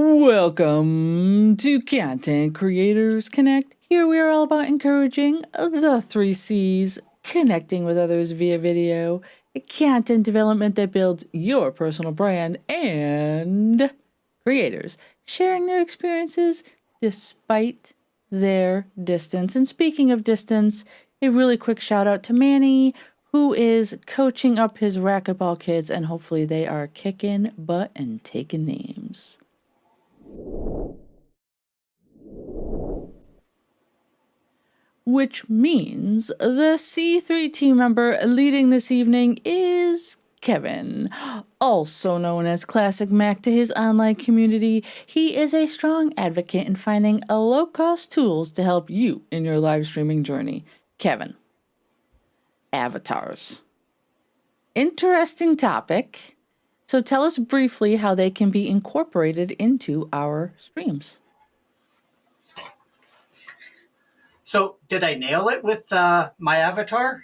Welcome to Content Creators Connect. Here we are all about encouraging the three C's, connecting with others via video, content development that builds your personal brand, and creators sharing their experiences despite their distance. And speaking of distance, a really quick shout out to Manny, who is coaching up his racquetball kids, and hopefully they are kicking butt and taking names. Which means the C3 team member leading this evening is Kevin, also known as Classic Mac to his online community. He is a strong advocate in finding low-cost tools to help you in your live streaming journey. Kevin, avatars. Interesting topic. So tell us briefly how they can be incorporated into our streams. So did I nail it with my avatar?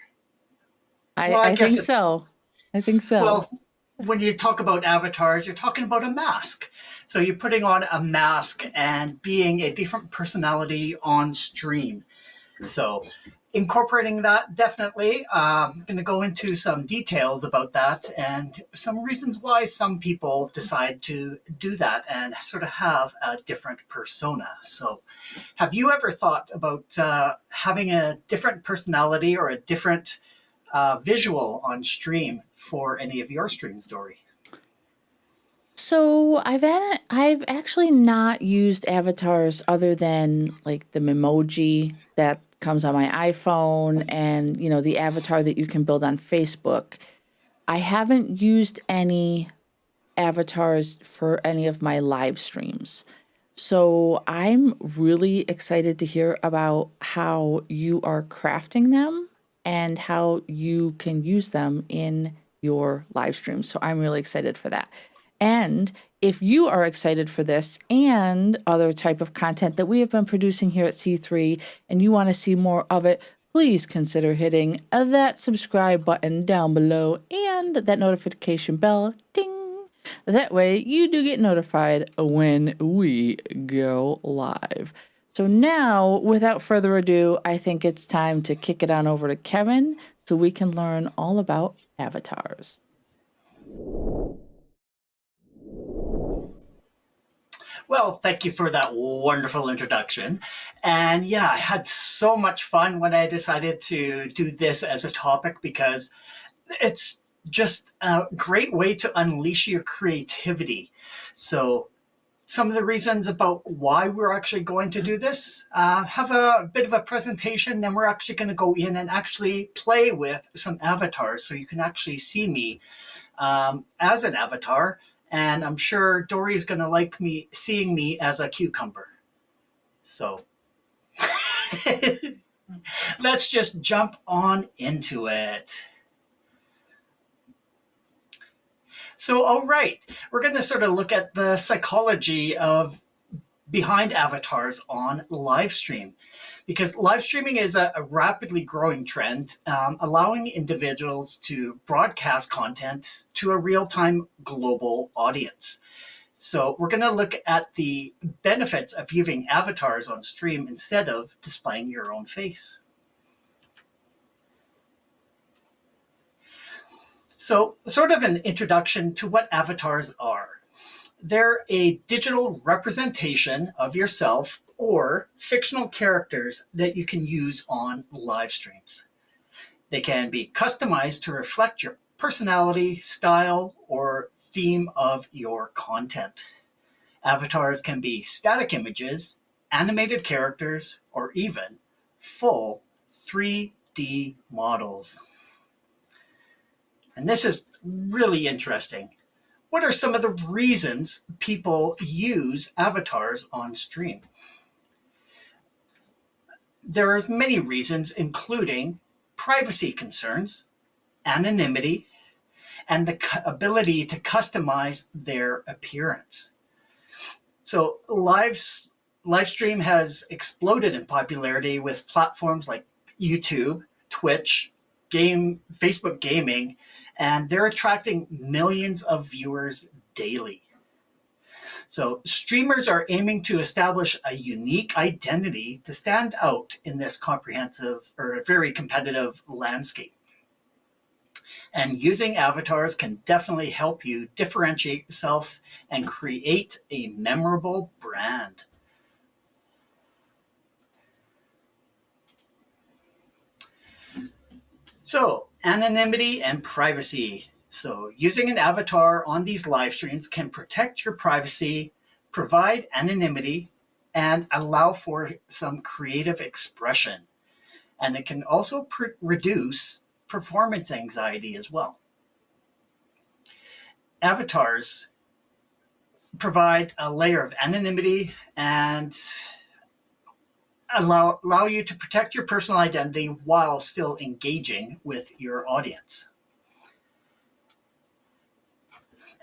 I think so. I think so. Well, when you talk about avatars, you're talking about a mask. So you're putting on a mask and being a different personality on stream. So incorporating that, definitely. I'm going to go into some details about that and some reasons why some people decide to do that and sort of have a different persona. So have you ever thought about having a different personality or a different visual on stream for any of your streams, Dory? So I've actually not used avatars other than like the Memoji that comes on my iPhone and, you know, the avatar that you can build on Facebook. I haven't used any avatars for any of my live streams. So I'm really excited to hear about how you are crafting them and how you can use them in your live streams. So I'm really excited for that. And if you are excited for this and other type of content that we have been producing here at C3 and you want to see more of it, please consider hitting that subscribe button down below and that notification bell, ding. That way you do get notified when we go live. So now, without further ado, I think it's time to kick it on over to Kevin so we can learn all about avatars. Well, thank you for that wonderful introduction. And yeah, I had so much fun when I decided to do this as a topic because it's just a great way to unleash your creativity. So some of the reasons about why we're actually going to do this, have a bit of a presentation, then we're actually going to go in and actually play with some avatars so you can actually see me as an avatar. And I'm sure Dory's going to like me seeing me as a cucumber. So let's just jump on into it. So, all right, we're going to sort of look at the psychology of behind avatars on live stream, because live streaming is a rapidly growing trend, allowing individuals to broadcast content to a real-time global audience. So we're going to look at the benefits of using avatars on stream instead of displaying your own face. So sort of an introduction to what avatars are. They're a digital representation of yourself or fictional characters that you can use on live streams. They can be customized to reflect your personality, style, or theme of your content. Avatars can be static images, animated characters, or even full 3D models. And this is really interesting. What are some of the reasons people use avatars on stream? There are many reasons, including privacy concerns, anonymity, and the ability to customize their appearance. So live stream has exploded in popularity with platforms like YouTube, Twitch, Facebook gaming, and they're attracting millions of viewers daily. So streamers are aiming to establish a unique identity to stand out in this comprehensive or very competitive landscape. And using avatars can definitely help you differentiate yourself and create a memorable brand. So, anonymity and privacy. So, using an avatar on these live streams can protect your privacy, provide anonymity, and allow for some creative expression. And it can also reduce performance anxiety as well. Avatars provide a layer of anonymity and allow you to protect your personal identity while still engaging with your audience.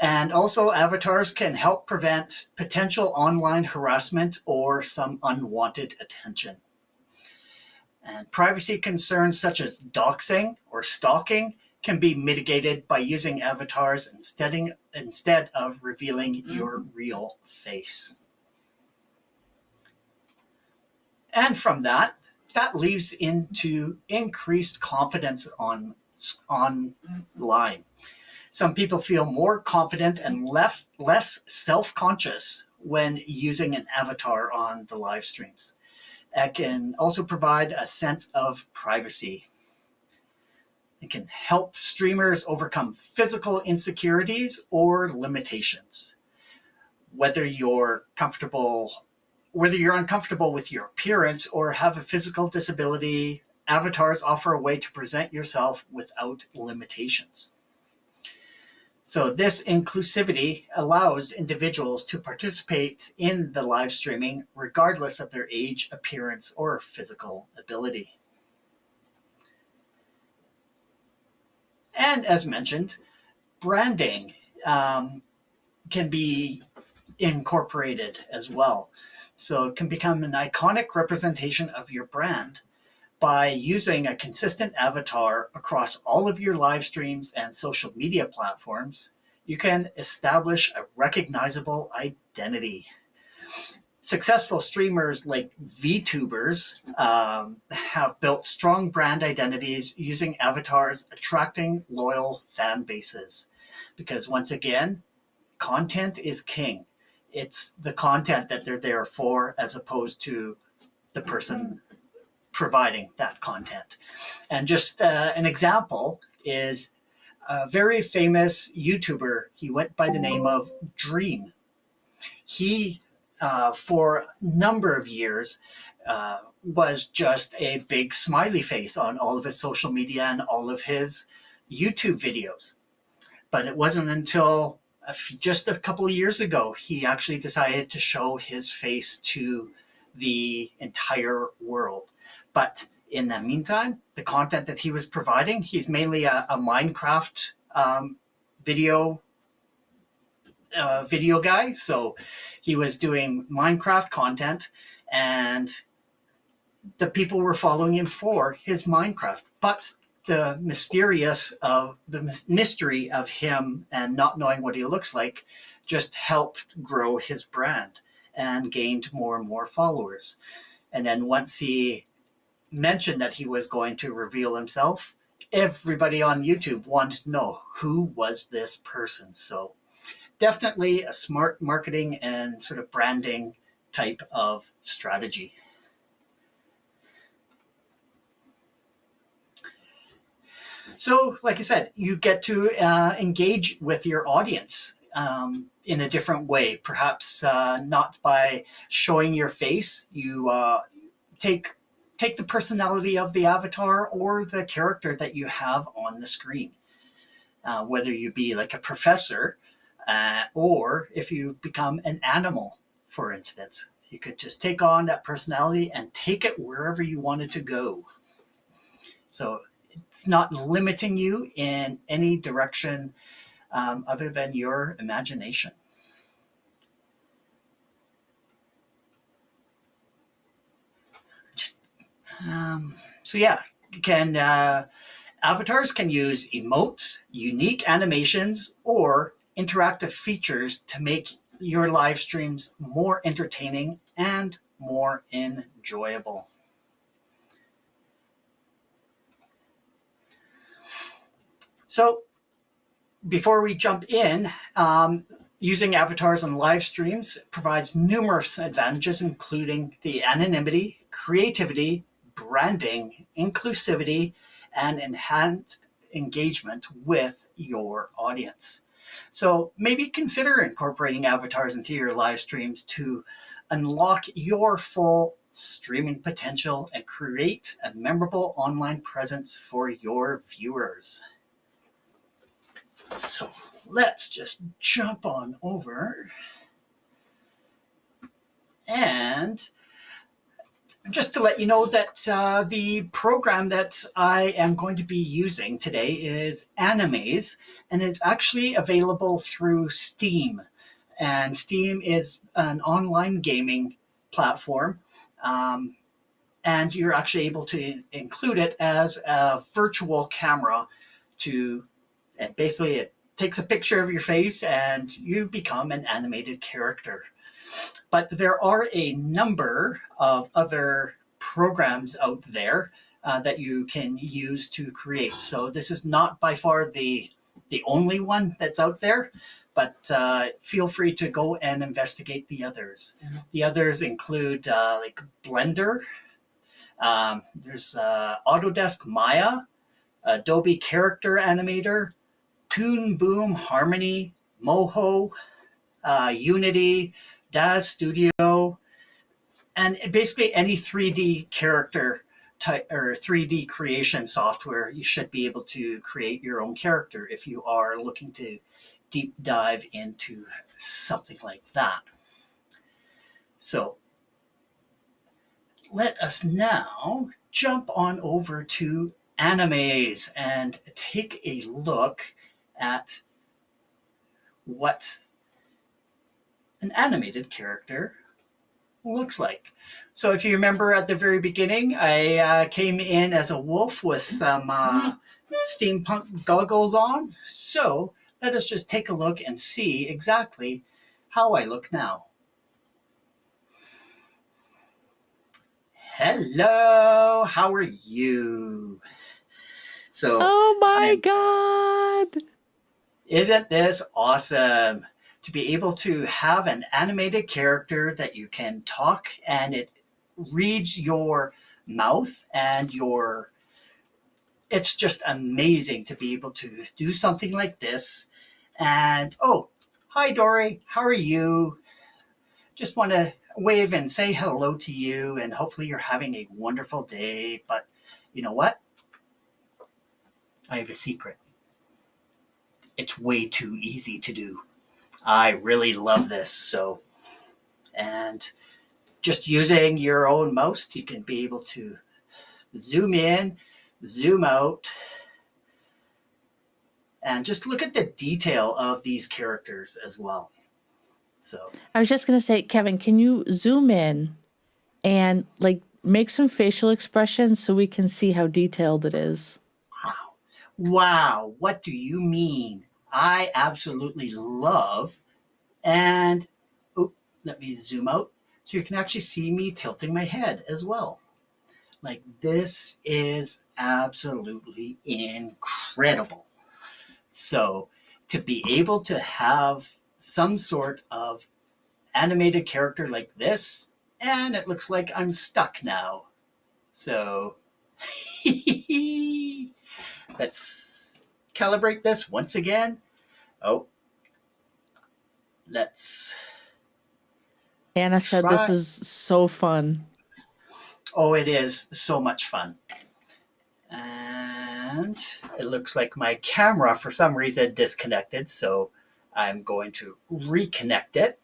And also, avatars can help prevent potential online harassment or some unwanted attention. And privacy concerns such as doxing or stalking can be mitigated by using avatars instead of revealing your real face. And from that leads into increased confidence online. Some people feel more confident and less self-conscious when using an avatar on the live streams. It can also provide a sense of privacy. It can help streamers overcome physical insecurities or limitations. Whether you're uncomfortable with your appearance or have a physical disability, avatars offer a way to present yourself without limitations. So this inclusivity allows individuals to participate in the live streaming regardless of their age, appearance, or physical ability. And as mentioned, branding can be incorporated as well. So it can become an iconic representation of your brand by using a consistent avatar across all of your live streams and social media platforms. You can establish a recognizable identity. Successful streamers like VTubers have built strong brand identities using avatars, attracting loyal fan bases. Because once again, content is king. It's the content that they're there for as opposed to the person providing that content. And just an example is a very famous YouTuber. He went by the name of Dream. He, for a number of years, was just a big smiley face on all of his social media and all of his YouTube videos. But it wasn't until just a couple of years ago he actually decided to show his face to the entire world. But in the meantime, the content that he was providing, he's mainly a Minecraft video guy. So he was doing Minecraft content, and the people were following him for his Minecraft. But the mystery of him and not knowing what he looks like just helped grow his brand and gained more and more followers. And then once he mentioned that he was going to reveal himself, everybody on YouTube wanted to know who was this person. So definitely a smart marketing and sort of branding type of strategy. So, like I said, you get to engage with your audience in a different way. Perhaps not by showing your face. You take the personality of the avatar or the character that you have on the screen. Whether you be like a professor or if you become an animal, for instance. You could just take on that personality and take it wherever you want it to go. So it's not limiting you in any direction other than your imagination. Avatars can use emotes, unique animations, or interactive features to make your live streams more entertaining and more enjoyable. So, before we jump in, using avatars and live streams provides numerous advantages, including the anonymity, creativity, branding, inclusivity, and enhanced engagement with your audience. So maybe consider incorporating avatars into your live streams to unlock your full streaming potential and create a memorable online presence for your viewers. So let's just jump on over, and just to let you know that the program that I am going to be using today is Animes, and it's actually available through Steam. And Steam is an online gaming platform, um, and you're actually able to include it as a virtual camera to, and basically it takes a picture of your face and you become an animated character. But there are a number of other programs out there that you can use to create. So this is not by far the only one that's out there, but feel free to go and investigate the others. The others include like Blender. There's Autodesk Maya, Adobe Character Animator, Toon Boom Harmony, Moho, Unity, Daz Studio, and basically any 3D character type or 3D creation software. You should be able to create your own character if you are looking to deep dive into something like that. So let us now jump on over to animes and take a look at what an animated character looks like. So if you remember at the very beginning, I came in as a wolf with some steampunk goggles on. So let us just take a look and see exactly how I look now. Hello, how are you? So Oh my I'm God. Isn't this awesome? To be able to have an animated character that you can talk and it reads your mouth and your. It's just amazing to be able to do something like this. And oh, hi Dory, how are you? Just want to wave and say hello to you, and hopefully you're having a wonderful day. But you know what? I have a secret. It's way too easy to do. I really love this. So, and just using your own mouse, you can be able to zoom in, zoom out, and just look at the detail of these characters as well. So, I was just going to say, Kevin, can you zoom in and like make some facial expressions so we can see how detailed it is? wow. Wow, what do you mean? I absolutely love, and oh, let me zoom out so you can actually see me tilting my head as well. Like, this is absolutely incredible. So, to be able to have some sort of animated character like this, and it looks like I'm stuck now. So, let's calibrate this once again. Oh, let's Anna said this try. is so fun. Oh, it is so much fun. And it looks like my camera for some reason disconnected, so I'm going to reconnect it.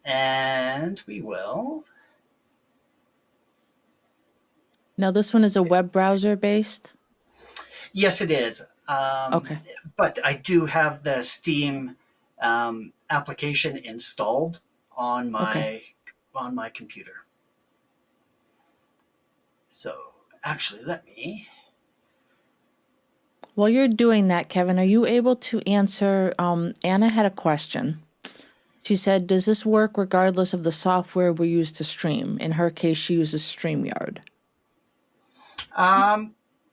And we will. Now, this one is a web browser based. Yes, it is. Okay. But I do have the Steam application installed on Okay. my computer. So actually, let me. While you're doing that, Kevin, are you able to answer? Anna had a question. She said, does this work regardless of the software we use to stream? In her case, she uses StreamYard.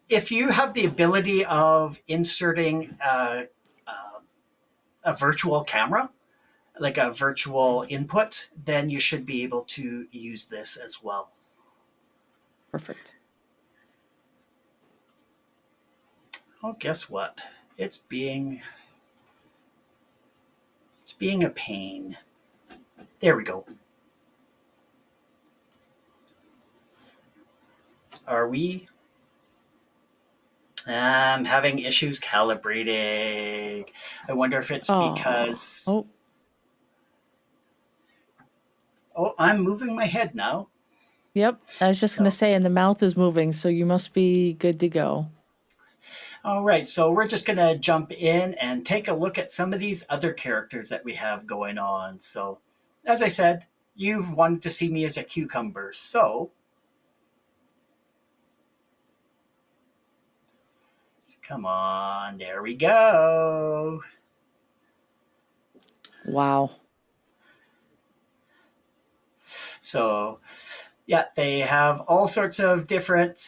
If you have the ability of inserting a virtual camera, like a virtual input, then you should be able to use this as well. Perfect. Oh, guess what? It's being a pain. There we go. Are we? I'm having issues calibrating. I wonder if it's Oh, because. oh, Oh, I'm moving my head now. yep. I was just going to So, say, and the mouth is moving, so you must be good to go. all right. So we're just gonna jump in and take a look at some of these other characters that we have going on. So, as I said, you've wanted to see me as a cucumber. So, come on. There we go. Wow. So, yeah, they have all sorts of different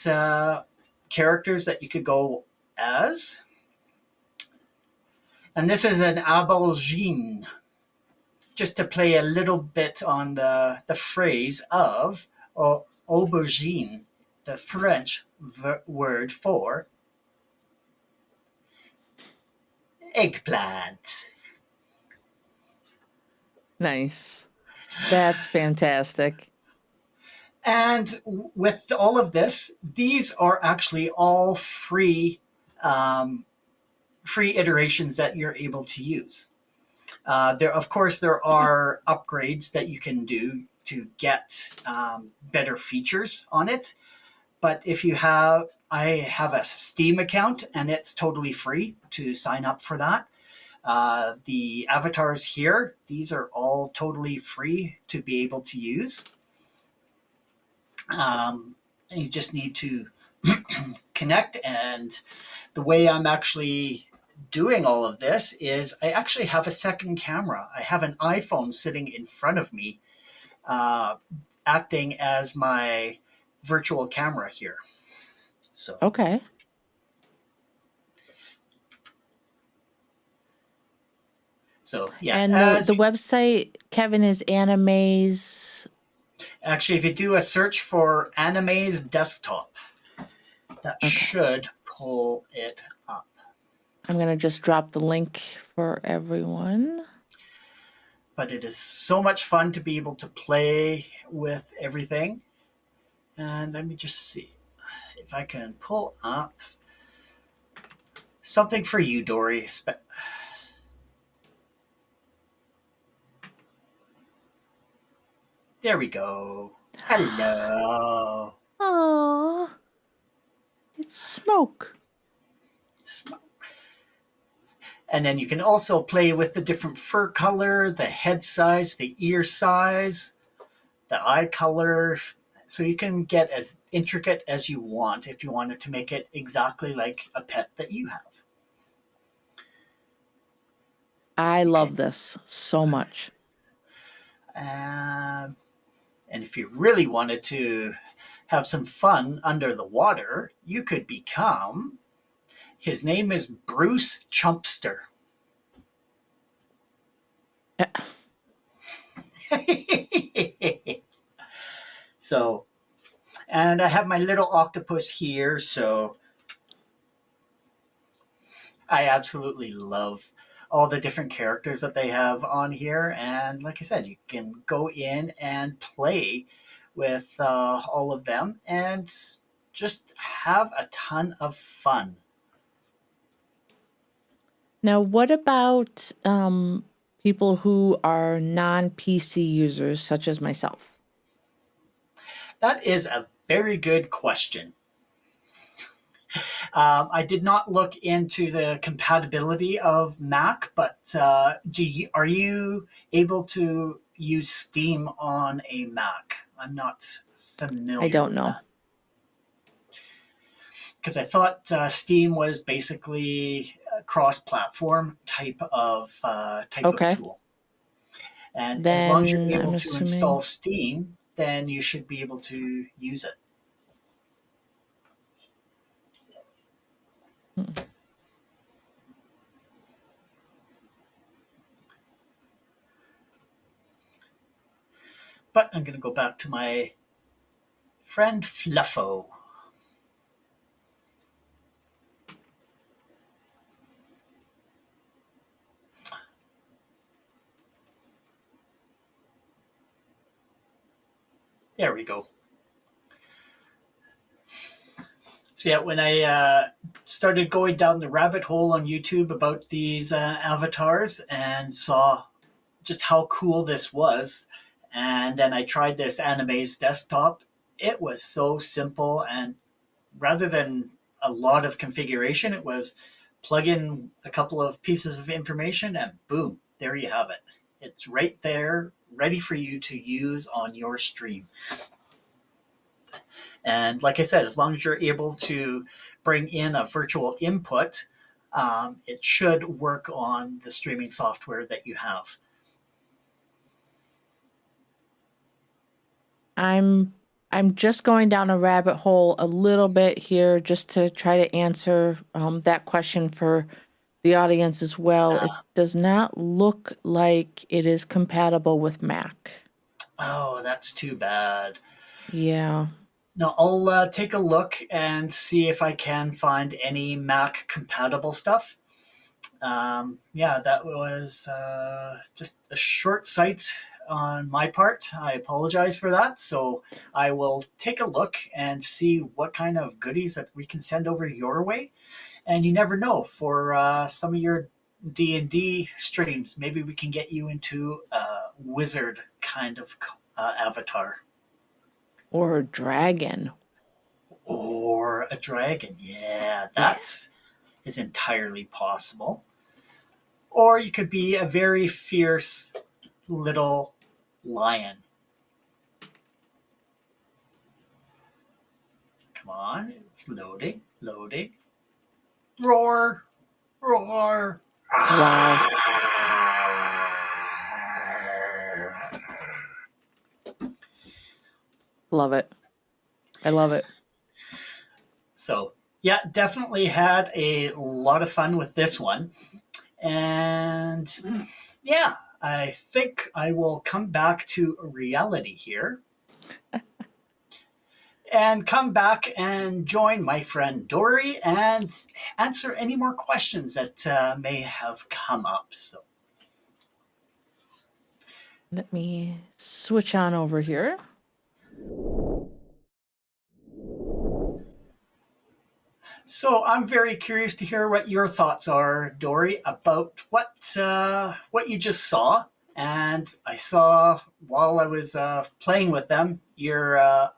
characters that you could go as. And this is an aubergine, just to play a little bit on the phrase of aubergine, the French word for eggplant. Nice. That's fantastic. And with all of this, these are actually all um, free iterations that you're able to use. There, of course, there are upgrades that you can do to get better features on it. But if you have, I have a Steam account and it's totally free to sign up for that. The avatars here, these are all totally free to be able to use. You just need to connect. And the way I'm actually doing all of this is I actually have a second camera. I have an iPhone sitting in front of me, uh, acting as my virtual camera here. So, Okay. so yeah. And the website, Kevin, is Animes. Actually, if you do a search for Anime's desktop, that Okay. should pull it up. I'm going to just drop the link for everyone. But it is so much fun to be able to play with everything. And let me just see if I can pull up something for you, Dory. There we go. Hello. Aww. It's smoke. And then you can also play with the different fur color, the head size, the ear size, the eye color. So you can get as intricate as you want if you wanted to make it exactly like a pet that you have. I love this so much. Um, and if you really wanted to have some fun under the water, you could become. His name is Bruce Chumpster. So, and I have my little octopus here. So I absolutely love all the different characters that they have on here. And like I said, you can go in and play with all of them and just have a ton of fun. Now, what about people who are non PC users, such as myself? That is a very good question. I did not look into the compatibility of Mac, but are you able to use Steam on a Mac? I'm not I familiar don't with know. that. because I thought Steam was basically a cross-platform type of Okay. tool. And as long as you're Then able I'm to install assuming. Steam, then you should be able to use it. Hmm. But I'm going to go back to my friend Fluffo. There we go. So yeah, when I started going down the rabbit hole on YouTube about these avatars and saw just how cool this was, and then I tried this Anime's desktop, it was so simple. And rather than a lot of configuration, it was plug in a couple of pieces of information and boom, there you have it. It's right there, ready for you to use on your stream. And like I said, as long as you're able to bring in a virtual input, it should work on the streaming software that you have. I'm I'm just going down a rabbit hole a little bit here just to try to answer that question for the audience as well. It does not look like it is compatible with Mac. Oh, that's too bad. Yeah. No, I'll take a look and see if I can find any Mac compatible stuff. Yeah, that was just a short sight on my part. I apologize for that. So I will take a look and see what kind of goodies that we can send over your way. And you never know, for some of your D&D streams, maybe we can get you into a wizard kind of avatar. Or a dragon. Or a dragon. Yeah, Yeah. that's is entirely possible. Or you could be a very fierce little lion. Come on, it's loading, loading. Roar, roar. Wow. Love it. I love it. So, yeah, definitely had a lot of fun with this one. And yeah, I think I will come back to reality here and come back and join my friend Dory and answer any more questions that may have come up. So, Let me switch on over here. so I'm very curious to hear what your thoughts are, Dory, about what you just saw. And I saw while I was playing with them, your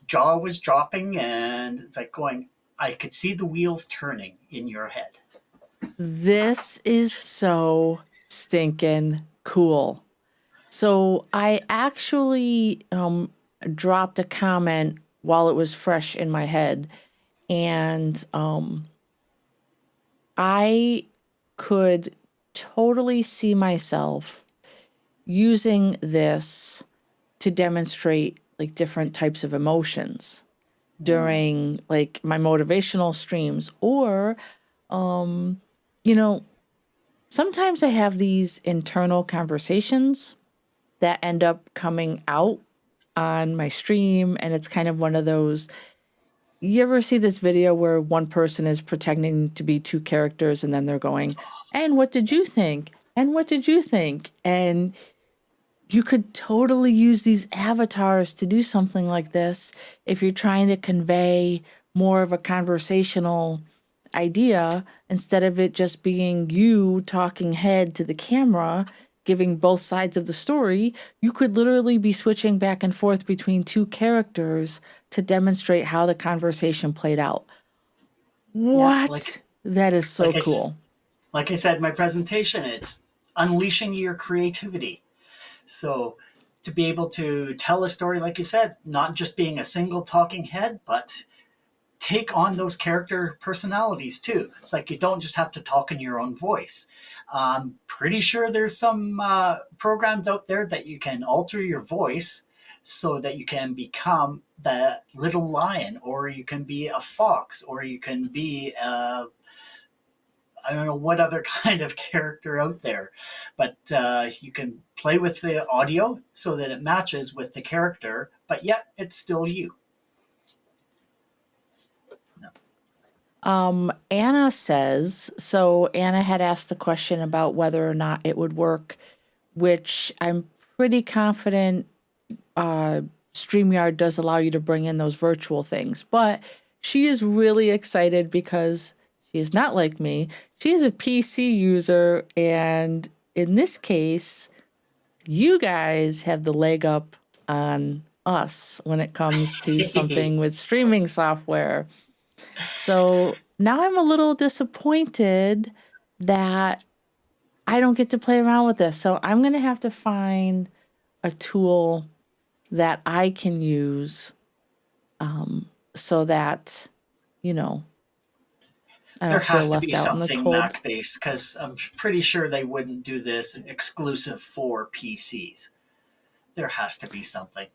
jaw was dropping, and it's like going. I could see the wheels turning in your head. This is so stinking cool. So I actually dropped a comment while it was fresh in my head, and I could totally see myself using this to demonstrate like different types of emotions during like my motivational streams or you know, sometimes I have these internal conversations that end up coming out on my stream. And it's kind of one of those. You ever see this video where one person is pretending to be two characters and then they're going, and what did you think? And what did you think? And you could totally use these avatars to do something like this if you're trying to convey more of a conversational idea instead of it just being you talking head to the camera giving both sides of the story. You could literally be switching back and forth between two characters to demonstrate how the conversation played out. Yeah, What? That is so like I cool. like I said in my presentation, it's unleashing your creativity. So to be able to tell a story, like you said, not just being a single talking head, but take on those character personalities too. It's like you don't just have to talk in your own voice. Pretty sure there's some programs out there that you can alter your voice so that you can become the little lion, or you can be a fox, or you can be I don't know what other kind of character out there, but you can play with the audio so that it matches with the character, but yet it's still you. Anna says, so Anna had asked the question about whether or not it would work, which I'm pretty confident StreamYard does allow you to bring in those virtual things. But she is really excited because she is not like me. She is a PC user. And in this case, you guys have the leg up on us when it comes to something with streaming software. So now I'm a little disappointed that I don't get to play around with this. So I'm going to have to find a tool that I can use so that, you know, I There don't feel has to left be out in the something cold. Mac based because I'm pretty sure they wouldn't do this exclusive for PCs. There has to be something.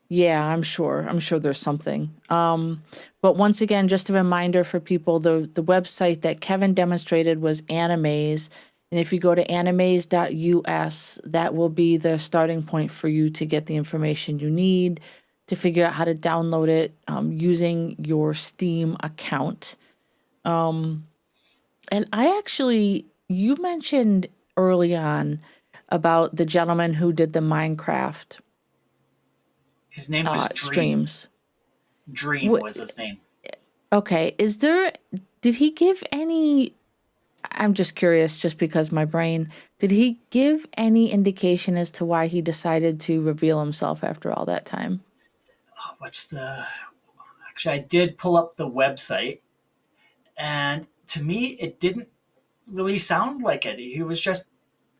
Yeah, I'm sure. I'm sure there's something. But once again, just a reminder for people, the website that Kevin demonstrated was Animaze. And if you go to animaze.us, that will be the starting point for you to get the information you need to figure out how to download it using your Steam account. And I actually, you mentioned early on about the gentleman who did the Minecraft His name was Dream. streams. Dream What, was his name. okay, did he give any, I'm just curious, just because my brain, did he give any indication as to why he decided to reveal himself after all that time? What's the. Actually, I did pull up the website, and to me, it didn't really sound like it. He was just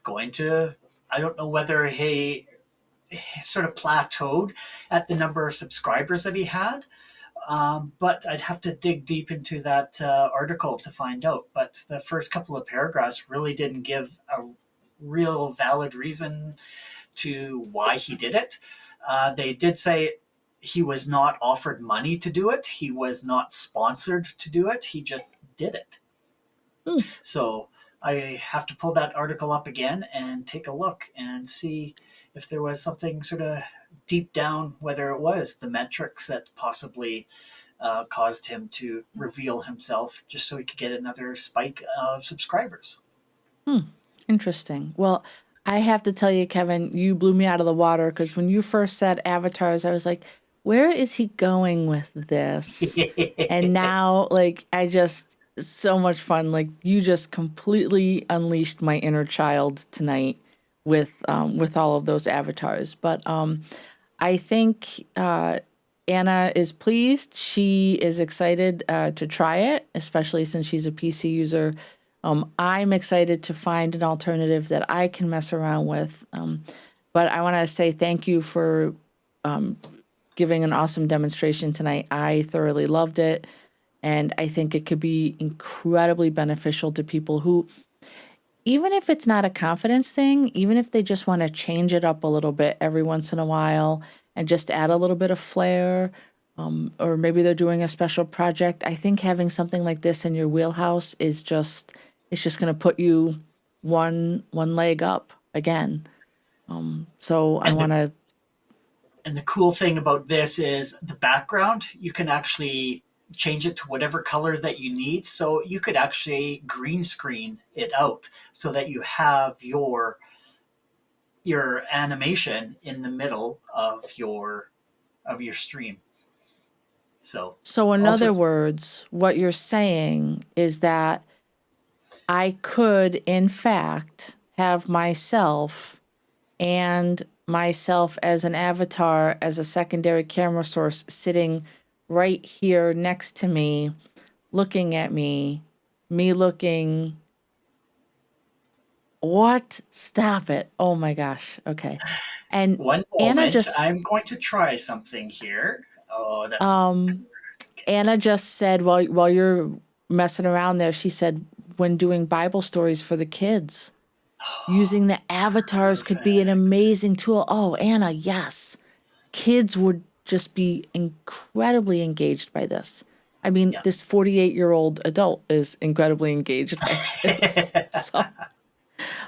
going to. I don't know whether he sort of plateaued at the number of subscribers that he had. But I'd have to dig deep into that article to find out. But the first couple of paragraphs really didn't give a real valid reason to why he did it. They did say he was not offered money to do it, he was not sponsored to do it, he just did it. Hmm. So I have to pull that article up again and take a look and see if there was something sort of deep down, whether it was the metrics that possibly caused him to reveal himself just so he could get another spike of subscribers. Hmm. Interesting. Well, I have to tell you, Kevin, you blew me out of the water because when you first said avatars, I was like, where is he going with this? And now, like, so much fun. Like, you just completely unleashed my inner child tonight with all of those avatars. But I think Anna is pleased. She is excited to try it, especially since she's a PC user. I'm excited to find an alternative that I can mess around with. But I want to say thank you for giving an awesome demonstration tonight. I thoroughly loved it. And I think it could be incredibly beneficial to people who, even if it's not a confidence thing, even if they just want to change it up a little bit every once in a while and just add a little bit of flair, or maybe they're doing a special project. I think having something like this in your wheelhouse is just, it's just going to put you one leg up again. So I And want the to. and the cool thing about this is the background. You can actually change it to whatever color that you need. So you could actually green screen it out so that you have your animation in the middle of your stream. So So in all other sorts. words, what you're saying is that I could, in fact, have myself as an avatar, as a secondary camera source, sitting right here next to me, looking at me looking. What? Stop it. Oh my gosh. Okay. And One Anna moment, just, I'm going to try something here. Oh, that's not. Anna just said while you're messing around there, she said when doing Bible stories for the kids, using the avatars could be an Perfect. amazing tool. Oh, Anna, yes. Kids would just be incredibly engaged by this. I mean, Yeah. this 48-year-old adult is incredibly engaged by this. So,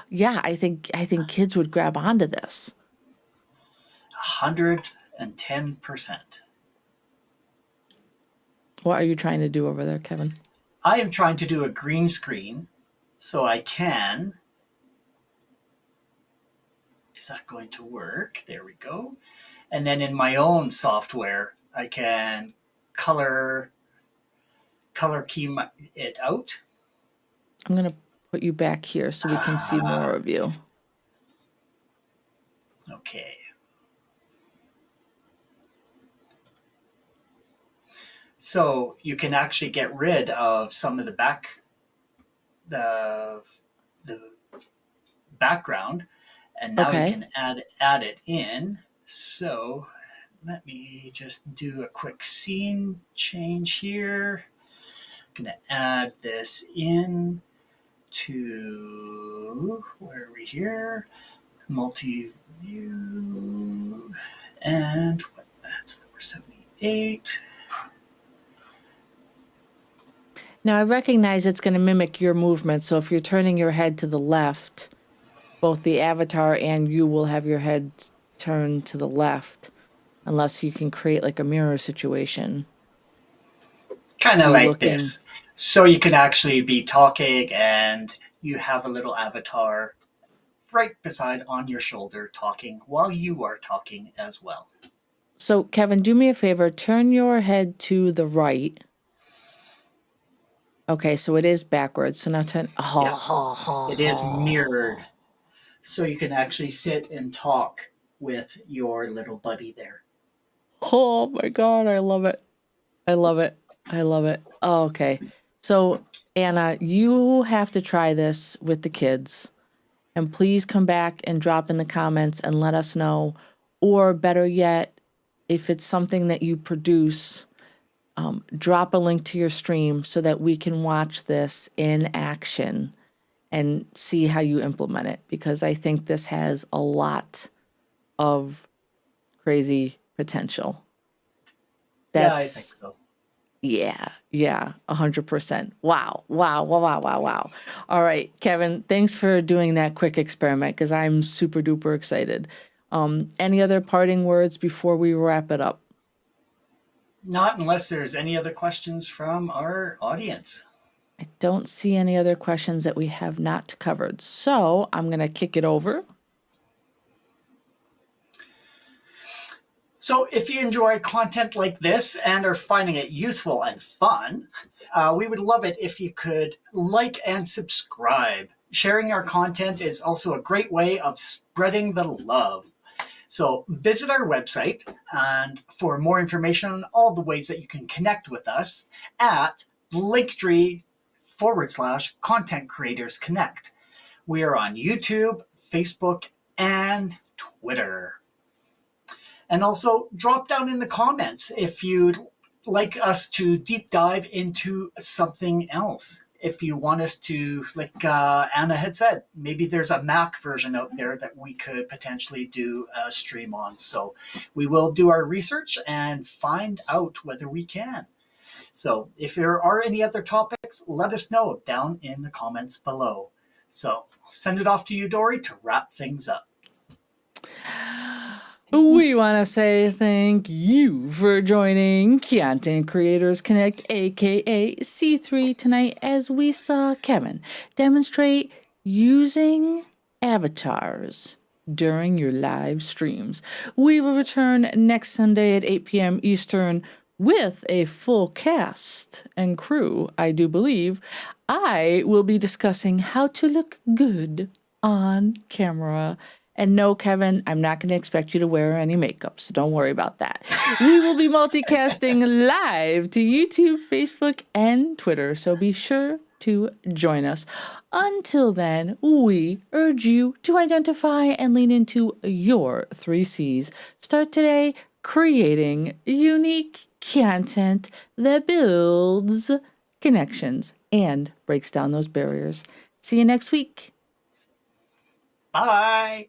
yeah, I think kids would grab onto this. 110%. What are you trying to do over there, Kevin? I am trying to do a green screen so I can. Is that going to work? There we go. And then in my own software, I can color it out. I'm going to put you back here so we can see more of you. Okay. So you can actually get rid of some of the the background, and now you Okay. can add it in. So let me just do a quick scene change here. I'm gonna add this in to where are we here? Multi-view, and that's number 78. Now I recognize it's going to mimic your movement. So if you're turning your head to the left, both the avatar and you will have your head turned to the left, unless you can create like a mirror situation Kind to of be like looking. this. So you can actually be talking and you have a little avatar right beside on your shoulder talking while you are talking as well. So Kevin, do me a favor, turn your head to the right. Okay, so it is backwards. So now turn. Yeah, Oh, it is mirrored. So you can actually sit and talk with your little buddy there. oh my God, I love it. I love it. I love it. Oh, okay. So, Anna, you have to try this with the kids. And please come back and drop in the comments and let us know. Or better yet, if it's something that you produce, drop a link to your stream so that we can watch this in action and see how you implement it. Because I think this has a lot of crazy potential. Yeah, I think That's so. Yeah, 100%. Wow, wow, wow, wow, wow, wow. All right, Kevin, thanks for doing that quick experiment because I'm super duper excited. Any other parting words before we wrap it up? Not unless there's any other questions from our audience. I don't see any other questions that we have not covered. So I'm going to kick it over. So, if you enjoy content like this and are finding it useful and fun, we would love it if you could like and subscribe. Sharing our content is also a great way of spreading the love. So, visit our website and for more information on all the ways that you can connect with us at linktree/content creators connect. We are on YouTube, Facebook, and Twitter. And also drop down in the comments if you'd like us to deep dive into something else. If you want us to, like Anna had said, maybe there's a Mac version out there that we could potentially do a stream on. So we will do our research and find out whether we can. So if there are any other topics, let us know down in the comments below. So I'll send it off to you, Dory, to wrap things up. We want to say thank you for joining Content Creators Connect, aka C3, tonight as we saw Kevin demonstrate using avatars during your live streams. We will return next Sunday at 8 p.m. Eastern with a full cast and crew, I do believe. I will be discussing how to look good on camera. And no, Kevin, I'm not going to expect you to wear any makeup, so don't worry about that. We will be multicasting live to YouTube, Facebook, and Twitter, so be sure to join us. Until then, we urge you to identify and lean into your 3 C's. Start today creating unique content that builds connections and breaks down those barriers. See you next week. Bye.